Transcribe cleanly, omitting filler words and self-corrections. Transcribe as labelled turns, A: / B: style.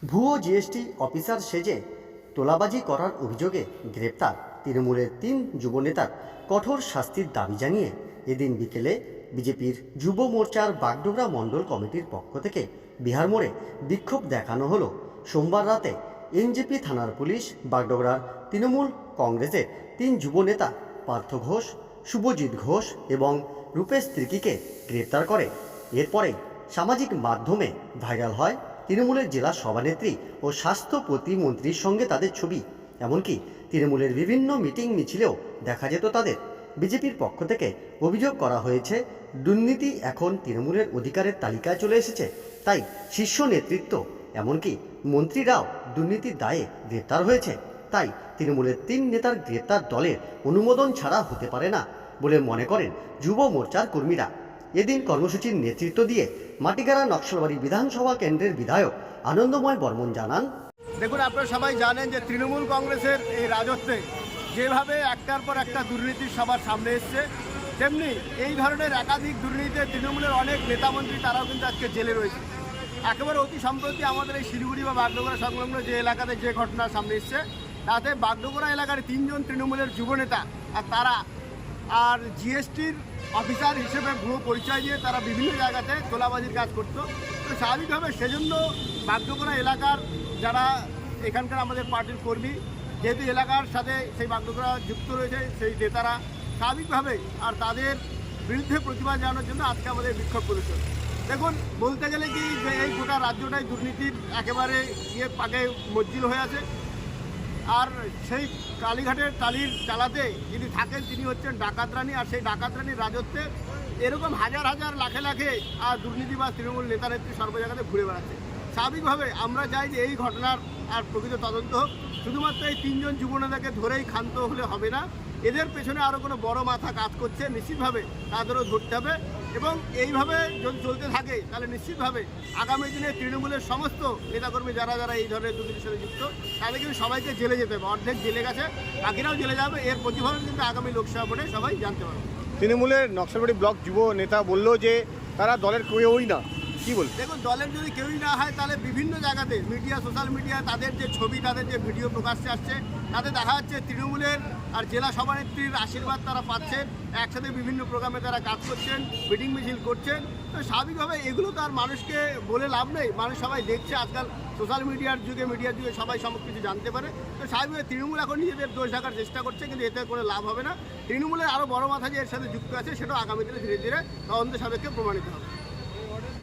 A: ভুয়ো GST officer সেজে তোলাবাজি করার অভিযোগে গ্রেপ্তার তৃণমূলের 3 যুবনেতার কঠোর শাস্তির দাবি জানিয়ে এদিন বিকেলে বিজেপির যুব মোর্চার বাগডোগরা মণ্ডল কমিটির পক্ষ থেকে বিহার মোড়ে বিক্ষোভ দেখানো হলো। সোমবার রাতে এনজেপি থানার পুলিশ বাগডোগরার তৃণমূল কংগ্রেসের 3 যুবনেতা পার্থ ঘোষ, শুভজিৎ ঘোষ এবং রূপেশ ত্রিকিকে গ্রেপ্তার করে। এরপরে সামাজিক মাধ্যমে ভাইরাল হয় তৃণমূলের জেলা সভানেত্রী ও স্বাস্থ্য প্রতিমন্ত্রীর সঙ্গে তাদের ছবি। এমনকি তৃণমূলের বিভিন্ন মিটিং মিছিলেও দেখা যেত তাদের। বিজেপির পক্ষ থেকে অভিযোগ করা হয়েছে, দুর্নীতি এখন তৃণমূলের অধিকারের তালিকায় চলে এসেছে, তাই শীর্ষ নেতৃত্ব এমনকি মন্ত্রীরাও দুর্নীতির দায়ে গ্রেপ্তার হয়েছে। তাই তৃণমূলের 3 নেতার গ্রেপ্তার দলের অনুমোদন ছাড়া হতে পারে না বলে মনে করেন যুব মোর্চার কর্মীরা। এদিন কর্মসূচির নেতৃত্ব দিয়ে মাটিগাড়া নকশালবাড়ি বিধানসভা কেন্দ্রের বিধায়ক আনন্দময় বর্মন জানান,
B: দেখুন, আপনারা সবাই জানেন যে তৃণমূল কংগ্রেসের এই রাজত্বে যেভাবে একটার পর একটা দুর্নীতির সবার সামনে এসছে, তেমনি এই ধরনের একাধিক দুর্নীতিতে তৃণমূলের অনেক নেতামন্ত্রী তারাও কিন্তু আজকে জেলে রয়েছে। একেবারে অতি সম্প্রতি আমাদের এই শিলিগুড়ি বা বাগডোগরা সংলগ্ন যে এলাকাতে যে ঘটনা সামনে এসছে, তাতে বাগডোগরা এলাকার 3 জন তৃণমূলের যুবনেতা আর তারা জিএসটির অফিসার হিসেবে ভুয়ো পরিচয় দিয়ে তারা বিভিন্ন জায়গাতে তোলাবাজির কাজ করতো। তো স্বাভাবিকভাবে সেজন্য বাগডোগরা এলাকার যারা এখানকার আমাদের পার্টির কর্মী, যেহেতু এলাকার সাথে সেই বাগডোগরা যুক্ত রয়েছে, সেই নেতারা স্বাভাবিকভাবে আর তাদের বিরুদ্ধে প্রতিবাদ জানানোর জন্য আজকে আমাদের বিক্ষোভ প্রদর্শন। দেখুন, বলতে গেলে কি যে এই গোটা রাজ্যটাই দুর্নীতির একেবারে পাকে মজ্জিল হয়ে আছে। আর সেই কালীঘাটের টালির চালাতে যিনি থাকেন তিনি হচ্ছেন ডাকাত রানী, আর সেই ডাকাত রানীর রাজত্বে এরকম হাজার হাজার লাখে লাখে আর দুর্নীতিবাজ তৃণমূল নেতা নেত্রী সর্ব জায়গাতে ঘুরে বেড়াচ্ছে। স্বাভাবিকভাবে আমরা চাই যে এই ঘটনার আর প্রকৃত তদন্ত হোক। শুধুমাত্র এই 3 জন যুবনেতাকে ধরেই ক্ষান্ত হলে হবে না, এদের পেছনে আরও কোনো বড় মাথা কাজ করছে, নিশ্চিতভাবে তাদেরও ধরতে হবে। এবং এইভাবে যদি চলতে থাকে তাহলে নিশ্চিতভাবে আগামী দিনে তৃণমূলের সমস্ত নেতাকর্মী যারা যারা এই ধরনের দুর্নীতির সাথে যুক্ত, তাদের কিন্তু সবাইকে জেলে যেতে হবে। অর্ধেক জেলে গেছে, বাকিরাও জেলে যাবে। এর প্রতিফলন কিন্তু আগামী লোকসভা ভোটে সবাই জানতে পারবে।
C: তৃণমূলের নকশালবাড়ি ব্লক যুব নেতা বলল যে তারা দলের কেউই না, কি বল?
B: দেখুন, দলের যদি কেউই না হয় তাহলে বিভিন্ন জায়গাতে মিডিয়া, সোশ্যাল মিডিয়া তাদের যে ছবি, তাদের যে ভিডিও প্রকাশ্যে আসছে, তাতে দেখা যাচ্ছে তৃণমূলের আর জেলা সভানেত্রীর আশীর্বাদ তারা পাচ্ছেন, একসাথে বিভিন্ন প্রোগ্রামে তারা কাজ করছেন, মিটিং মিছিল করছেন। তো স্বাভাবিকভাবে এগুলো তো আর মানুষকে বলে লাভ নেই, মানুষ সবাই দেখছে। আজকাল সোশ্যাল মিডিয়ার যুগে সবাই সমস্ত কিছু জানতে পারে। তো স্বাভাবিকভাবে তৃণমূল এখন নিজেদের দোষ ঢাকার চেষ্টা করছে, কিন্তু এতে করে লাভ হবে না। তৃণমূলের আরও বড় মাথা যে এর সাথে যুক্ত আছে, সেটাও আগামী দিনে ধীরে ধীরে তদন্ত সাপেক্ষে প্রমাণিত হবে।